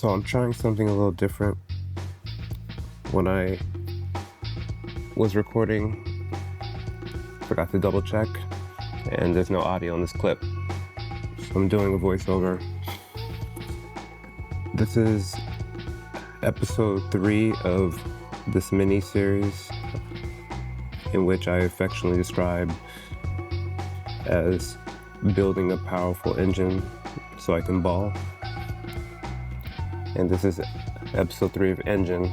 So I'm trying something a little different. When I was recording, forgot to double check, and there's no audio on this clip. So I'm doing a voiceover. This is episode 3 of this mini-series in which I affectionately describe as building a powerful engine so I can ball. And this is episode 3 of Engine.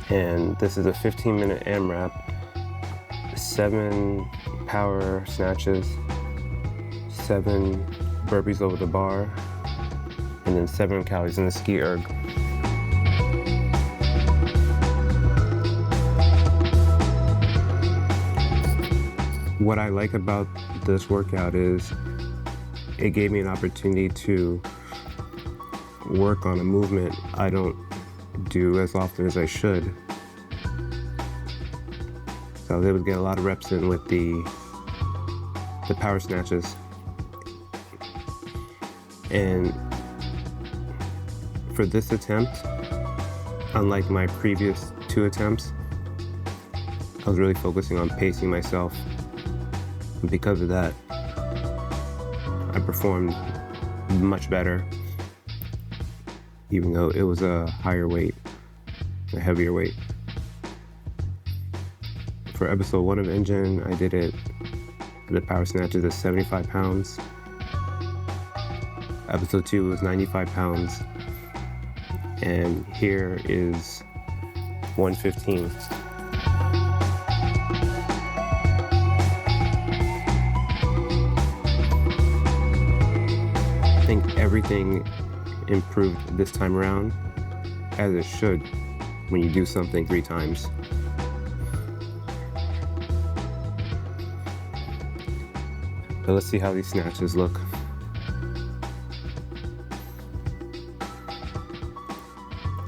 And this is a 15-minute AMRAP, 7 power snatches, 7 burpees over the bar, and then 7 calories in the ski erg. What I like about this workout is it gave me an opportunity to work on a movement I don't do as often as I should. So I was able to get a lot of reps in with the power snatches. And for this attempt, unlike my previous 2 attempts, I was really focusing on pacing myself. And because of that, I performed much better, even though it was a higher weight, a heavier weight. For episode 1 of Engine, I did it, the power snatches at 75 pounds. Episode 2 was 95 pounds. And here is 115. I think everything improved this time around, as it should when you do something 3 times. But let's see how these snatches look.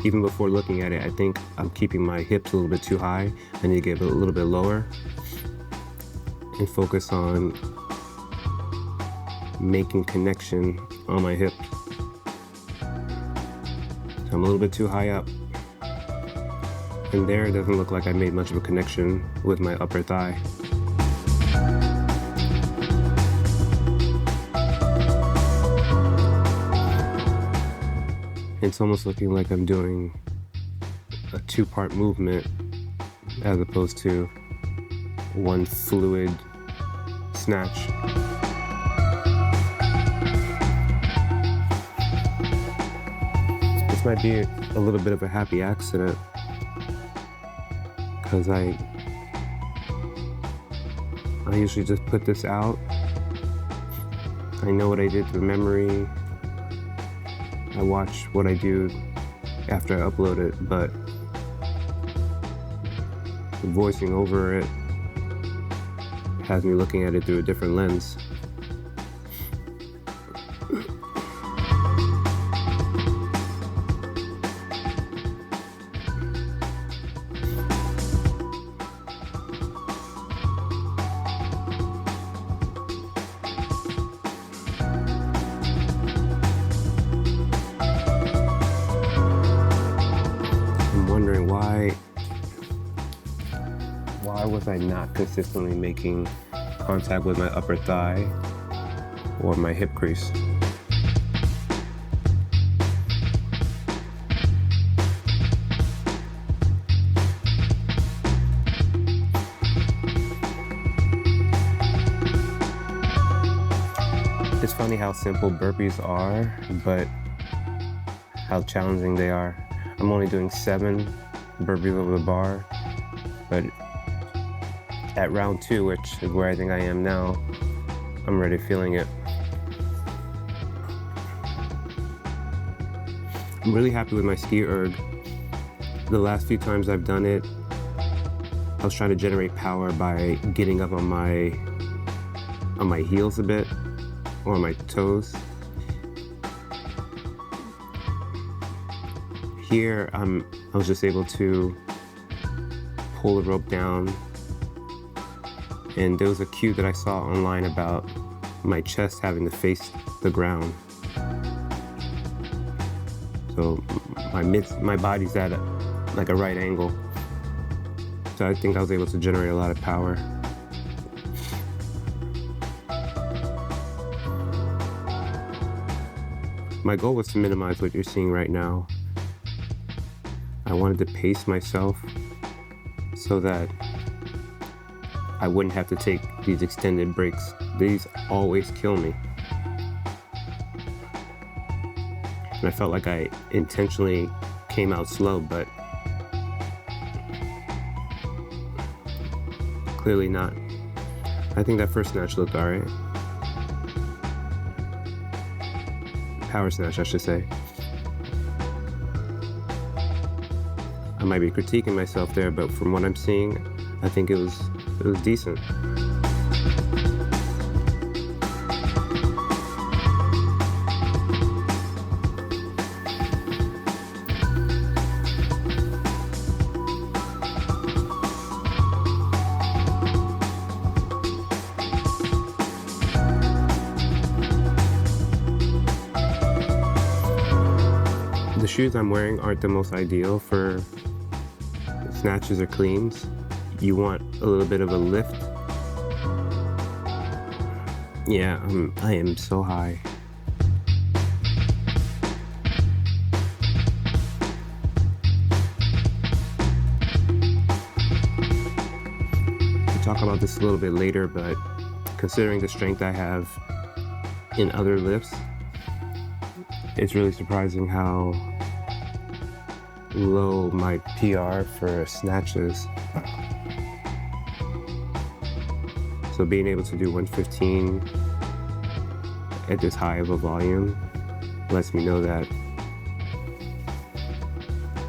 Even before looking at it, I think I'm keeping my hips a little bit too high. I need to get a little bit lower and focus on making connection on my hips. So I'm a little bit too high up. And there, it doesn't look like I made much of a connection with my upper thigh. It's almost looking like I'm doing a 2-part movement as opposed to one fluid snatch. This might be a little bit of a happy accident because I usually just put this out. I know what I did through memory. I watch what I do after I upload it, but voicing over it has me looking at it through a different lens. Wondering why was I not consistently making contact with my upper thigh or my hip crease? It's funny how simple burpees are, but how challenging they are. I'm only doing 7 burpees over the bar, but at round 2, which is where I think I am now, I'm already feeling it. I'm really happy with my ski erg. The last few times I've done it, I was trying to generate power by getting up on my heels a bit, or on my toes. Here, I was just able to pull the rope down, and there was a cue that I saw online about my chest having to face the ground. So my body's at like a right angle. So I think I was able to generate a lot of power. My goal was to minimize what you're seeing right now. I wanted to pace myself so that I wouldn't have to take these extended breaks. These always kill me. And I felt like I intentionally came out slow, but clearly not. I think that first snatch looked all right. Power snatch, I should say. I might be critiquing myself there, but from what I'm seeing, I think it was decent. The shoes I'm wearing aren't the most ideal for snatches or cleans. You want a little bit of a lift. Yeah, I am so high. We'll talk about this a little bit later, but considering the strength I have in other lifts, it's really surprising how low my PR for snatches. So being able to do 115 at this high of a volume lets me know that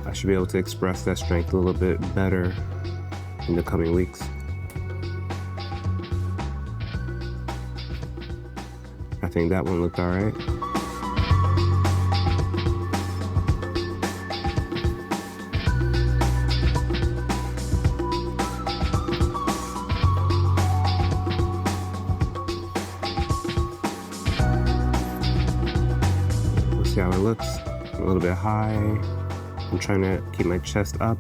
I should be able to express that strength a little bit better in the coming weeks. I think that one looked all right. See how it looks. A little bit high. I'm trying to keep my chest up.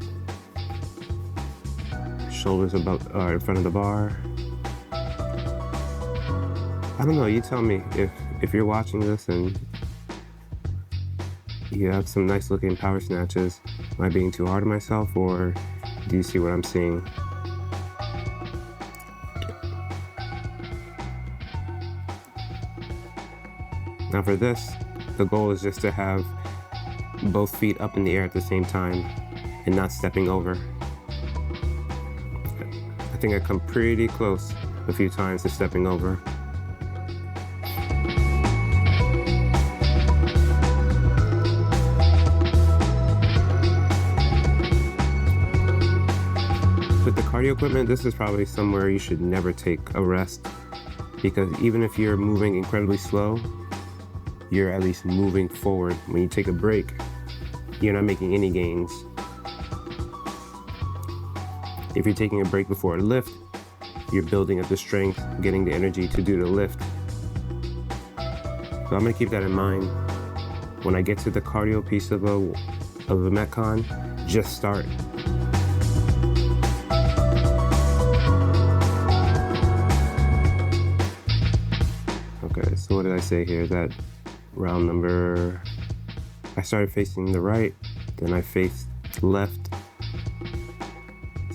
Shoulders about in front of the bar. I don't know, you tell me if you're watching this and you have some nice looking power snatches. Am I being too hard on myself, or do you see what I'm seeing? Now for this, the goal is just to have both feet up in the air at the same time and not stepping over. I think I come pretty close a few times to stepping over. With the cardio equipment, this is probably somewhere you should never take a rest, because even if you're moving incredibly slow, you're at least moving forward. When you take a break, you're not making any gains. If you're taking a break before a lift, you're building up the strength, getting the energy to do the lift. So I'm gonna keep that in mind. When I get to the cardio piece of a Metcon, just start. Okay, so what did I say here? That round number, I started facing the right, then I faced left.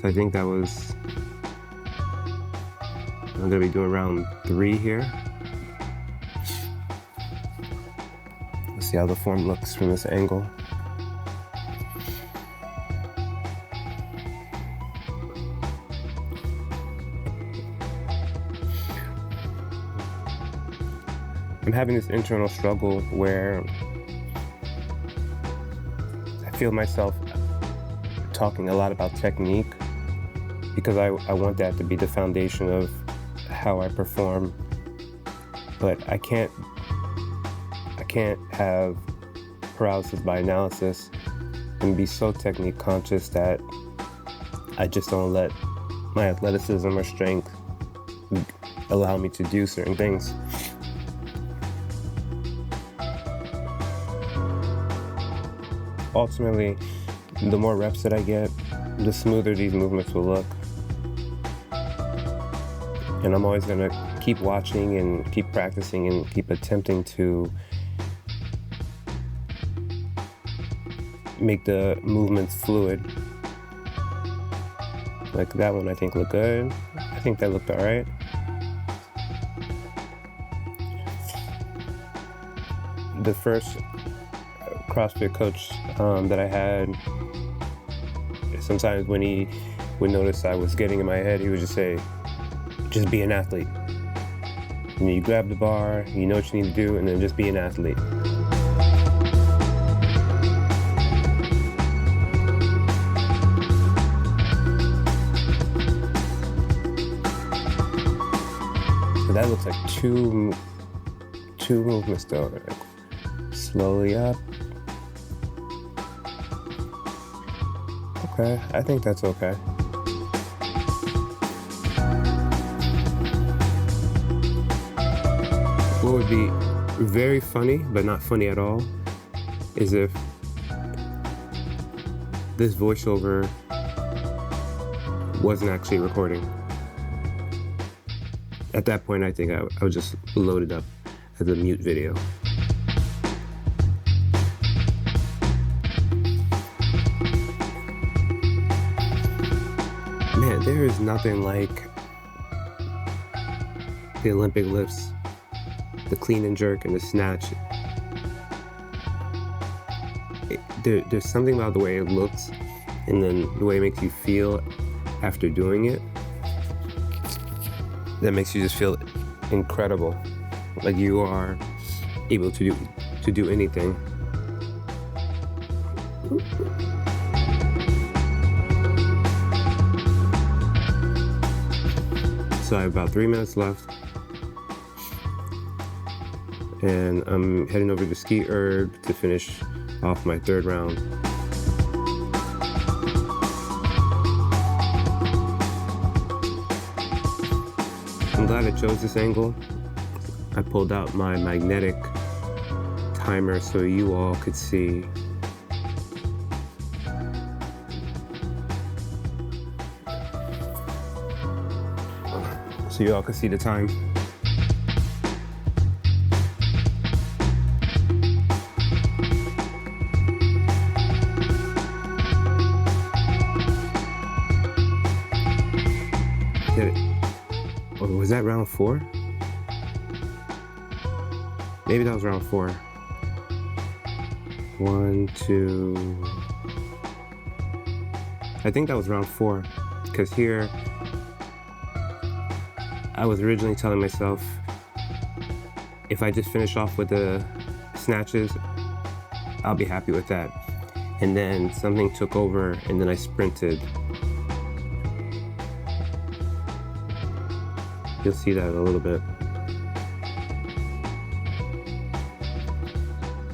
So I think that was, I'm gonna be doing round 3 here. Let's see how the form looks from this angle. I'm having this internal struggle where I feel myself talking a lot about technique, because I want that to be the foundation of how I perform. But I can't have paralysis by analysis and be so technique conscious that I just don't let my athleticism or strength allow me to do certain things. ultimately, the more reps that I get, the smoother these movements will look. And I'm always gonna keep watching and keep practicing and keep attempting to make the movements fluid. Like that one I think looked good. I think that looked all right. The first CrossFit coach that I had, sometimes when he would notice I was getting in my head, he would just say, just be an athlete. You grab the bar, you know what you need to do, and then just be an athlete. So that looks like two movements though. Slowly up. Okay, I think that's okay. What would be very funny, but not funny at all, is if this voiceover wasn't actually recording. At that point, I think I would just load it up as a mute video. Man, there is nothing like the Olympic lifts, the clean and jerk and the snatch. There's something about the way it looks and then the way it makes you feel after doing it that makes you just feel incredible, like you are able to do anything. So I have about 3 minutes left, and I'm heading over to Ski Erg to finish off my third round. I'm glad I chose this angle. I pulled out my magnetic timer so you all could see. So you all could see the time. Did it? Oh, was that round 4? Maybe that was round 4. 1, 2. I think that was round 4. Because here, I was originally telling myself, if I just finish off with the snatches, I'll be happy with that. And then something took over, and then I sprinted. You'll see that a little bit.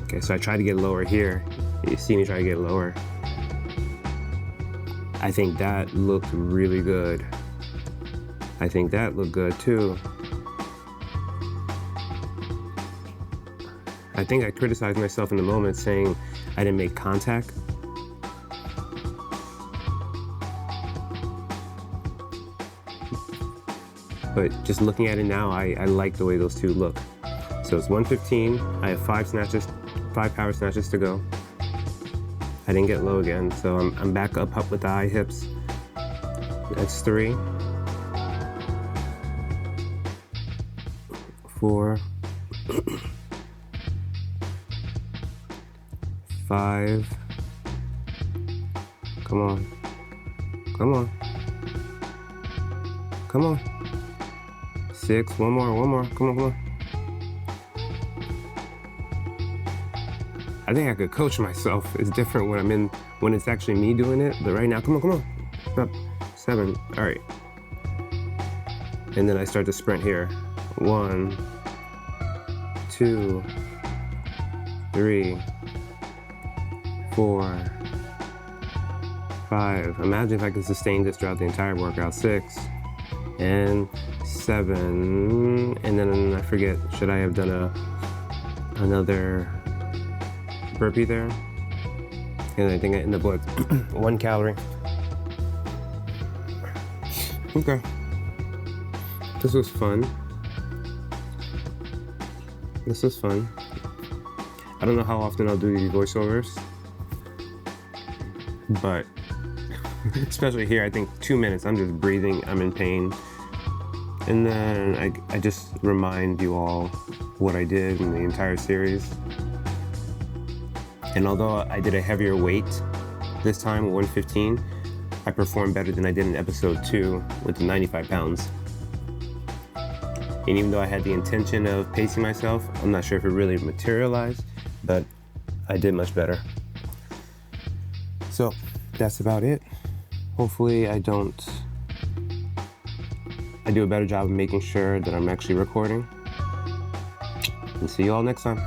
Okay, so I tried to get lower here. You see me try to get lower. I think that looked really good. I think that looked good too. I think I criticized myself in the moment saying I didn't make contact. But just looking at it now, I like the way those two look. So it's 1:15. I have 5 power snatches to go. I didn't get low again, so I'm back up with the high hips. That's 3, 4, 5. Come on. Come on. Come on. 6. One more. Come on. I think I could coach myself. It's different when it's actually me doing it. But right now, come on. Up. 7. All right. And then I start to sprint here. 1, 2, 3, 4, 5. Imagine if I could sustain this throughout the entire workout. 6 and 7. And then I forget, should I have done another burpee there? And I think I ended up with 1 calorie. Okay. This was fun. I don't know how often I'll do these voiceovers, but especially here, I think 2 minutes, I'm just breathing, I'm in pain. And then I just remind you all what I did in the entire series. And although I did a heavier weight this time, 115, I performed better than I did in episode 2 with the 95 pounds. And even though I had the intention of pacing myself, I'm not sure if it really materialized, but I did much better. So that's about it. Hopefully I do a better job of making sure that I'm actually recording. And see you all next time.